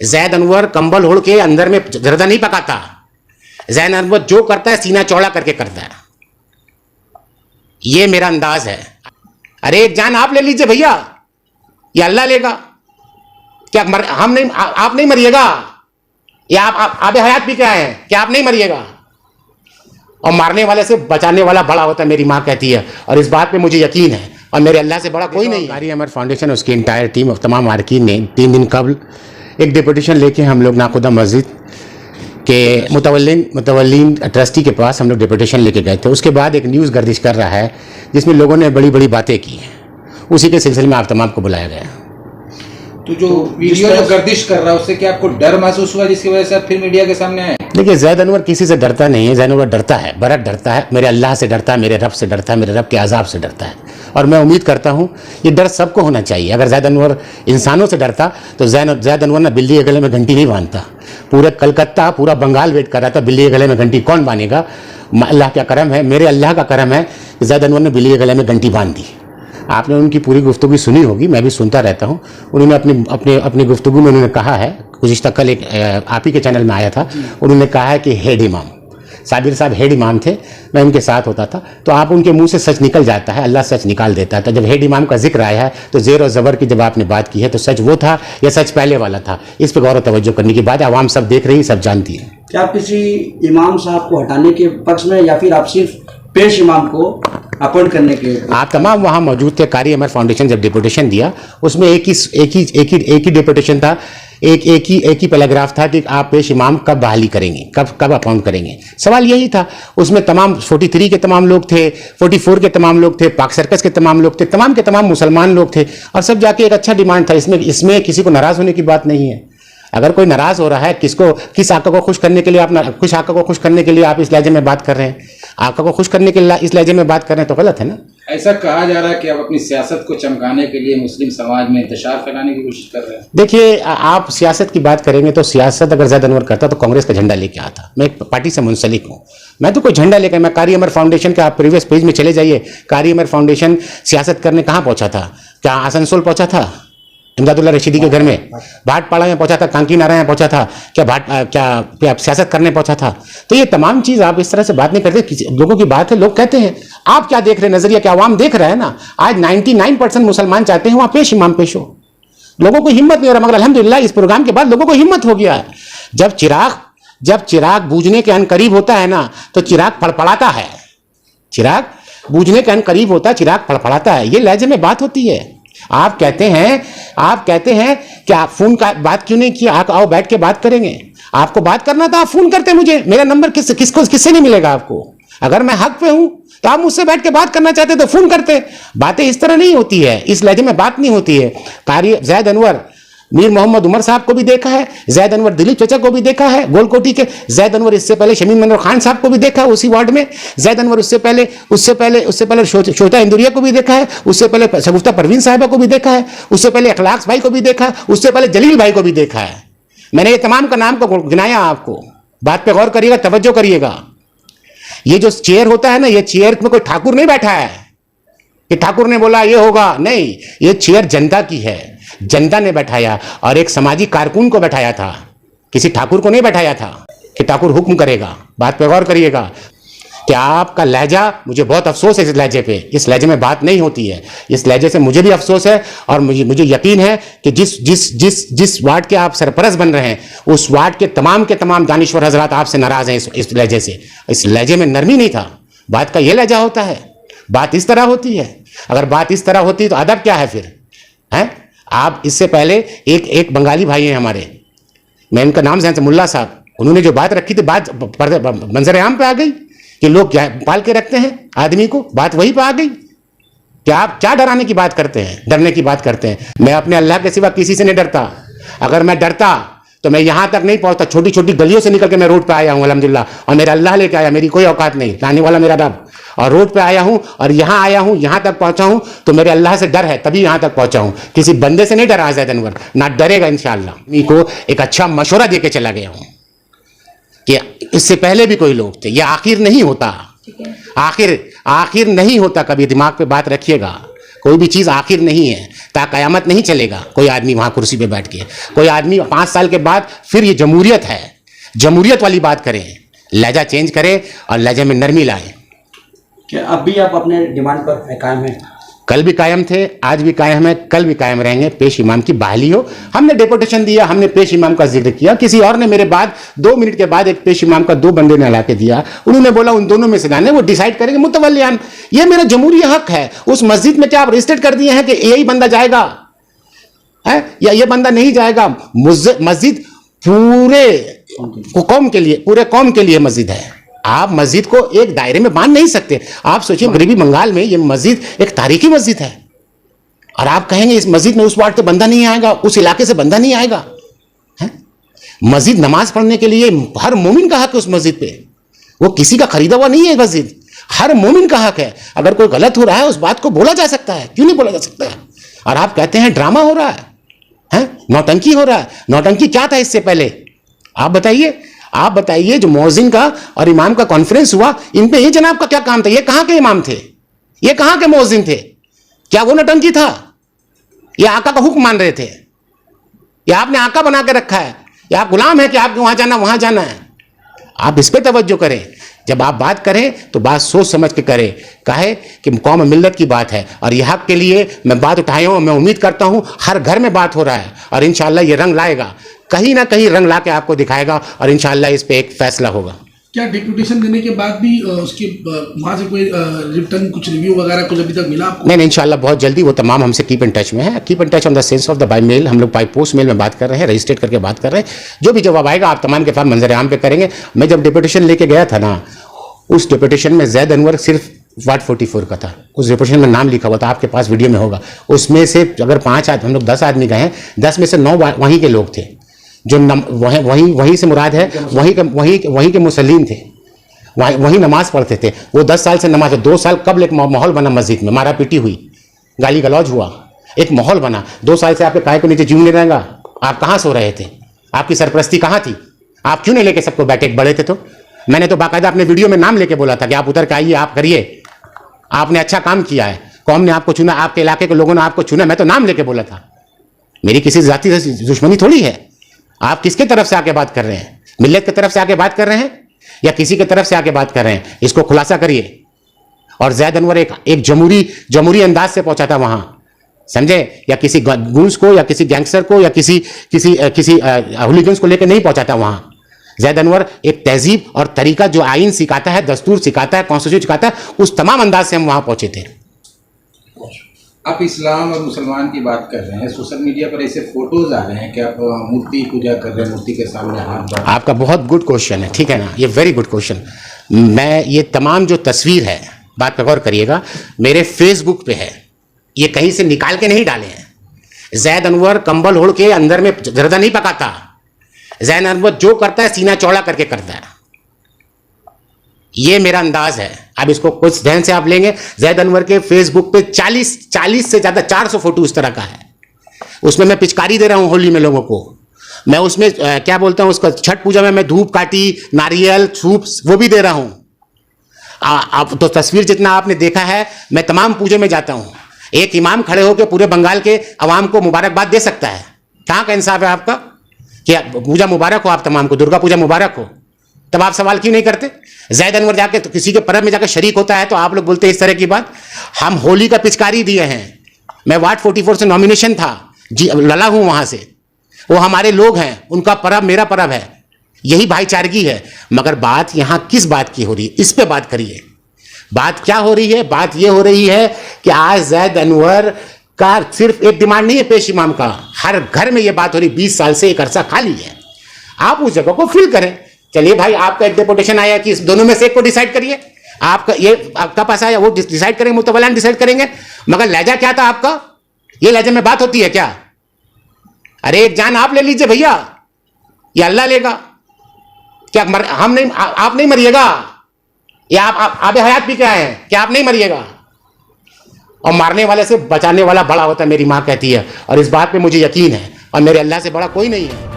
जैद अनवर कंबल ओढ़ के अंदर में जर्दा नहीं पकाता। जैद अनवर जो करता है सीना चौड़ा करके करता है। ये मेरा अंदाज है। अरे एक जान आप ले लीजिए भैया, या अल्लाह लेगा क्या? हम नहीं, आप नहीं मरिएगा, या आप आबे हयात भी क्या है, क्या आप नहीं मरिएगा? और मारने वाले से बचाने वाला बड़ा होता है, मेरी माँ कहती है, और इस बात पे मुझे यकीन है, और मेरे अल्लाह से बड़ा कोई नहीं। कारी अमर फाउंडेशन, उसकी इंटायर टीम और तमाम मार्किन ने 3 दिन कबल एक डिपुटेशन लेके हम लोग नाकुदा मस्जिद के मुतवल्लिन ट्रस्टी के पास हम लोग डिपुटेशन लेके गए थे। उसके बाद एक न्यूज़ गर्दिश कर रहा है जिसमें लोगों ने बड़ी बड़ी बातें की हैं, उसी के सिलसिले में आप तमाम को बुलाया गया। तो जो वीडियो जो गर्दिश कर रहा है उससे क्या आपको डर महसूस हुआ जिसकी वजह से आप फिर मीडिया के सामने आए? देखिए, जैद अनवर किसी से डरता नहीं है। जैद अनवर डरता है, बरत डरता है, मेरे अल्लाह से डरता है, मेरे रब से डरता है, मेरे रब के अजाब से डरता है। और मैं उम्मीद करता हूँ ये डर सबको होना चाहिए। अगर जैद अनवर इंसानों से डरता तो जैद अनवर ना बिल्ली के गले में घंटी नहीं बांधता। पूरे कलकत्ता, पूरा बंगाल वेट कर रहा था बिल्ली के गले में घंटी कौन बांधेगा। अल्लाह का करम है, मेरे अल्लाह का करम है कि जैद अनवर ने बिल्ली के गले में घंटी बांध दी। आपने उनकी पूरी गुफ्तगू सुनी होगी, मैं भी सुनता रहता हूँ। उन्होंने अपनी गुफ्तगू में उन्होंने कहा है, गुज़िश्ता कल एक आप ही के चैनल में आया था, उन्होंने कहा है कि हेड इमाम साबिर साहब हेड इमाम थे, मैं उनके साथ होता था। तो आप उनके मुंह से सच निकल जाता है, अल्लाह सच निकाल देता है। तो जब हेड इमाम का जिक्र आया है तो ज़ेर और ज़बर की जब आपने बात की है तो सच वो था या सच पहले वाला था, इस पर गौर तवज्जो करने की बात आवाम सब देख रही, सब जानती है। क्या आप किसी इमाम साहब को हटाने के पक्ष में, या फिर आप सिर्फ पेश इमाम को अपॉइंट करने के? आप तमाम वहाँ मौजूद थे। कारी अमर फाउंडेशन जब डिपुटेशन दिया उसमें एक ही डिपुटेशन था, एक ही पैराग्राफ था कि आप पेश इमाम कब बहाली करेंगे, कब अपॉइंट करेंगे। सवाल यही था। उसमें तमाम 43 के तमाम लोग थे, 44 के तमाम लोग थे, पाक सर्कस के तमाम लोग थे, तमाम के तमाम मुसलमान लोग थे, और सब जाके एक अच्छा डिमांड था। इसमें किसी को नाराज़ होने की बात नहीं है। अगर कोई नाराज हो रहा है, किस आका को खुश करने के लिए खुश आका को खुश करने के लिए आप इस लहजे में बात कर रहे हैं, आका को खुश करने के लिए इस लहजे में बात कर रहे हैं, तो गलत है ना। ऐसा कहा जा रहा है कि आप अपनी सियासत को चमकाने के लिए मुस्लिम समाज में इंतशार फैलाने की कोशिश कर रहे हैं। देखिए, आप सियासत की बात करेंगे तो सियासत अगर जैद अनवर करता तो कांग्रेस का झंडा लेके आता। मैं एक पार्टी से मुंसलिक हूँ, मैं तो कोई झंडा लेकर, मैं कारी अमर फाउंडेशन का, आप प्रीवियस पेज में चले जाइए, कारी अमर फाउंडेशन सियासत करने कहाँ पहुंचा था? क्या आसनसोल पहुंचा था? इमदादुल्ला रशीदी के घर में? भाटपाड़ा में पहुंचा था? कांकी नारा में पहुंचा था? क्या सियासत करने पहुंचा था? तो ये तमाम चीज़ आप इस तरह से बात नहीं करते। लोगों की बात है, लोग कहते हैं। आप क्या देख रहे हैं? नजरिया क्या आवाम देख रहा है ना। आज 99% मुसलमान चाहते हैं वहाँ पेश इमाम पेश हो। लोगों को हिम्मत नहीं हो रहा, मगर अल्हम्दुलिल्लाह इस प्रोग्राम के बाद लोगों को हिम्मत हो गया है। जब चिराग बूझने के अनकरीब होता है ना तो चिराग फड़फड़ाता है। चिराग बूझने के अनकरीब होता है, चिराग फड़फड़ाता है। ये लहजे में बात होती है। आप कहते हैं कि आप फोन का बात क्यों नहीं किया, आप आओ बैठ के बात करेंगे। आपको बात करना था, आप फोन करते मुझे। मेरा नंबर किससे नहीं मिलेगा आपको? अगर मैं हक पे हूं तो आप मुझसे बैठ के बात करना चाहते तो फोन करते। बातें इस तरह नहीं होती है, इस लहजे में बात नहीं होती है। कारी जैद अनवर मीर मोहम्मद उमर साहब को भी देखा है, जैद अनवर दिलीप चचा को भी देखा है गोलकोटी के, जैद अनवर इससे पहले शमीम मनोर खान साहब को भी देखा है उसी वार्ड में, जैद अनवर उससे पहले शोता इंदुरिया को भी देखा है, उससे पहले शगुफ्ता परवीन साहिबा को भी देखा है, उससे पहले अखलाक भाई को भी देखा है, उससे पहले जलील भाई को भी देखा है। मैंने ये तमाम का नाम को गिनाया आपको। बात पे गौर करिएगा, तवज्जो करिएगा। ये जो चेयर होता है ना, ये चेयर में कोई ठाकुर नहीं बैठा है कि ठाकुर ने बोला ये होगा, नहीं। ये चेयर जनता की है, जनता ने बैठाया, और एक समाजी कारकुन को बैठाया था, किसी ठाकुर को नहीं बैठाया था कि ठाकुर हुक्म करेगा। बात पे गौर करिएगा कि आपका लहजा, मुझे बहुत अफसोस है इस लहजे पे। इस लहजे में बात नहीं होती है, इस लहजे से मुझे भी अफसोस है, और मुझे यकीन है कि जिस वार्ड के आप सरपरस्त बन रहे हैं उस वार्ड के तमाम दानिश्वर हजरात आपसे नाराज हैं इस लहजे से। इस लहजे में नरमी नहीं था। बात का ये लहजा होता है, बात इस तरह होती है। अगर बात इस तरह होती तो अदब क्या है फिर, हैं? आप इससे पहले एक बंगाली भाई हैं हमारे, मैं इनका नाम जानता, मुल्ला साहब, उन्होंने जो बात रखी थी, बात मंजर आम पे आ गई कि लोग क्या पाल के रखते हैं आदमी को, बात वहीं पे आ गई। क्या आप क्या डराने की बात करते हैं, डरने की बात करते हैं? मैं अपने अल्लाह के सिवा किसी से नहीं डरता। अगर मैं डरता तो मैं यहाँ तक नहीं पहुँचता। छोटी छोटी गलियों से निकल के मैं रोड पे आया हूँ अल्हम्दुलिल्लाह, और मेरा अल्लाह लेके आया, मेरी कोई औकात नहीं, लाने वाला मेरा रब। और रोड पे आया हूँ और यहाँ आया हूँ, यहाँ तक पहुँचा हूँ तो मेरे अल्लाह से डर है, तभी यहाँ तक पहुँचा हूँ। किसी बंदे से नहीं डरा जैद अनवर, ना डरेगा इंशाअल्लाह। मी को एक अच्छा मशवरा दे के चला गया हूँ कि इससे पहले भी कोई लोग थे। ये आखिर नहीं होता, आखिर नहीं होता। कभी दिमाग पे बात रखिएगा, कोई भी चीज़ आखिर नहीं है, ता कयामत नहीं चलेगा कोई आदमी वहाँ कुर्सी पे बैठ के। कोई आदमी 5 साल के बाद फिर ये जमहूरियत है, जमहूरियत वाली बात करें, लहजा चेंज करें और लहजे में नरमी लाएं। क्या अब भी आप अपने डिमांड पर कायम हैं? कल भी कायम थे, आज भी कायम है, कल भी कायम रहेंगे। पेश इमाम की बहाली हो। हमने डेपुटेशन दिया, हमने पेश इमाम का जिक्र किया, किसी और ने मेरे बाद 2 मिनट के बाद एक पेश इमाम का 2 बंदे ने ला के दिया, उन्होंने बोला उन दोनों में से लाने, वो डिसाइड करेंगे मुतवल्लियान। ये मेरा जमहूरी हक है। उस मस्जिद में क्या आप रजिस्टर्ड कर दिए हैं कि यही बंदा जाएगा है या ये बंदा नहीं जाएगा? मस्जिद पूरे कौम के लिए, पूरे कौम के लिए मस्जिद है। आप मस्जिद को एक दायरे में बांध नहीं सकते। आप सोचिए गरीबी बंगाल में ये मस्जिद एक तारीखी मस्जिद है और आप कहेंगे इस मस्जिद में उस वार्ड से बंदा नहीं आएगा, उस इलाके से बंदा नहीं आएगा है? मस्जिद नमाज पढ़ने के लिए हर मोमिन का हक है उस मस्जिद पे, वो किसी का खरीदा हुआ नहीं है मस्जिद, हर मोमिन का हक है। अगर कोई गलत हो रहा है उस बात को बोला जा सकता है, क्यों नहीं बोला जा सकता है? और आप कहते हैं ड्रामा हो रहा है, नौटंकी हो रहा है। नौटंकी क्या था इससे पहले? आप बताइए जो मौजिन का और इमाम का कॉन्फ्रेंस हुआ, इन पे ये जनाब का क्या काम था? ये कहां के इमाम थे? ये कहां के मौजिन थे? क्या वो नौटंकी था? ये आका का हुक्म मान रहे थे? या आपने आका बना के रखा है? या आप गुलाम है कि आपको वहां जाना है? आप इस पे तवज्जो करें। जब आप बात करें तो बात सोच समझ के करें। काहे कि कौम मिल्लत की बात है और यह हक के लिए मैं बात उठाया हूं। मैं उम्मीद करता हूं हर घर में बात हो रहा है और इंशाअल्लाह ये रंग लाएगा, कहीं ना कहीं रंग ला के आपको दिखाएगा और इंशाअल्लाह इस पे एक फैसला होगा। क्या डिप्यूटेशन देने के बाद भी उसके वहाँ से कोई रिटर्न कुछ रिव्यू वगैरह कुछ अभी तक मिला आपको? नहीं, इंशाल्लाह बहुत जल्दी वो तमाम हमसे कीप इन टच में है। Keep in touch on the sense of the by mail. हम लोग बाय पोस्ट मेल में बात कर रहे हैं, रजिस्ट्रेट करके बात कर रहे हैं। जो भी जवाब आएगा आप तमाम के साथ मंजर आम पे करेंगे। मैं जब डिप्यूटेशन लेके गया था ना, उस डिप्यूटेशन में जैद अनवर सिर्फ वार्ड 44 का था। उस डिप्यूटेशन में नाम लिखा हुआ था, आपके पास वीडियो में होगा। उसमें से अगर 5 आदमी, हम लोग 10 आदमी गए हैं, 10 में से 9 वहीं के लोग थे। जो वहीं से मुराद है वहीं के मुसल्लीन थे, वहीं नमाज पढ़ते थे। वो 10 साल से नमाज, 2 साल कबल एक माहौल बना मस्जिद में, मारा पीटी हुई, गाली गलौज हुआ, एक माहौल बना। 2 साल से आपके पाए को नीचे जीव नहीं रहेगा। आप कहाँ सो रहे थे? आपकी सरपरस्ती कहाँ थी? आप क्यों नहीं लेके सबको बैठे? बड़े थे तो मैंने तो बाकायदा अपने वीडियो में नाम लेके बोला था कि आप उतर के आइए, आप करिए। आपने अच्छा काम किया है, कौम ने आपको चुना, आपके इलाके के लोगों ने आपको चुना। मैं तो नाम लेके बोला था। मेरी किसी जाति से दुश्मनी थोड़ी है। आप किसके तरफ से आके बात कर रहे हैं? मिल्लत की तरफ से आके बात कर रहे हैं या किसी की तरफ से आके बात कर रहे हैं? इसको खुलासा करिए। और जैद अनवर एक जमहूरी अंदाज से पहुंचा था वहां, समझे? या किसी गुंस को या किसी गैंगस्टर को या किसी हुलीगन्स को लेकर नहीं पहुंचा था वहां। जैद अनवर एक तहजीब और तरीका जो आइन सिखाता है, दस्तूर सिखाता है, कॉन्स्टिट्यूशन सिखाता है, उस तमाम अंदाज से हम वहां पहुंचे थे। आप इस्लाम और मुसलमान की बात कर रहे हैं, सोशल मीडिया पर ऐसे फोटोज आ रहे हैं कि आप मूर्ति पूजा कर रहे हैं, मूर्ति के सामने हाथ जोड़। आपका बहुत गुड क्वेश्चन है, ठीक है ना? ये वेरी गुड क्वेश्चन। मैं ये तमाम जो तस्वीर है, बात पर गौर करिएगा, मेरे फेसबुक पे है, ये कहीं से निकाल के नहीं डाले हैं। जैद अनवर कंबल ओढ़ के अंदर में जर्दा नहीं पकाता। जैद अनवर जो करता है सीना चौड़ा करके करता है। ये मेरा अंदाज है। अब इसको कुछ ध्यान से आप लेंगे। जैद अनवर के फेसबुक पे 40 से ज्यादा 400 फोटो इस तरह का है। उसमें मैं पिचकारी दे रहा हूं होली में लोगों को। मैं उसमें क्या बोलता हूं उसका, छठ पूजा में मैं धूप काटी, नारियल, सूप, वो भी दे रहा हूं। आप तो तस्वीर जितना आपने देखा है, मैं तमाम पूजे में जाता हूं। एक इमाम खड़े होकर पूरे बंगाल के अवाम को मुबारकबाद दे सकता है। कहाँ का इंसाफ है आपका कि पूजा मुबारक हो, आप तमाम को दुर्गा पूजा मुबारक हो? तब आप सवाल क्यों नहीं करते? जैद अनवर जाके तो किसी के पर्व में जाकर शरीक होता है तो आप लोग बोलते हैं इस तरह की बात। हम होली का पिचकारी दिए हैं। मैं वार्ड 44 से नॉमिनेशन था, जी लड़ा हूं वहां से। वो हमारे लोग हैं, उनका पर्व मेरा पर्व है, यही भाईचारगी है। मगर बात यहां किस बात की हो रही है? इस पे बात करिए। बात क्या हो रही है? बात यह हो रही है कि आज जैद अनवर का सिर्फ एक डिमांड नहीं है पेश इमाम का, हर घर में यह बात हो रही। 20 साल से एक अरसा खाली है। आप उस जगह को फिल करें। चलिए भाई, आपका एक डेपुटेशन आया कि इस दोनों में से एक को डिसाइड करिए। आपका ये आपका पास आया, वो डिसाइड करेंगे, मुतवल्लियान डिसाइड करेंगे। मगर लहजा क्या था आपका? ये लहजे में बात होती है क्या? अरे एक जान आप ले लीजिए भैया, ये अल्लाह लेगा क्या? हम नहीं, आप नहीं मरिएगा? या आप आबे हयात भी क्या है कि आप नहीं मरिएगा? और मारने वाले से बचाने वाला बड़ा होता है, मेरी माँ कहती है, और इस बात पे मुझे यकीन है, और मेरे अल्लाह से बड़ा कोई नहीं है।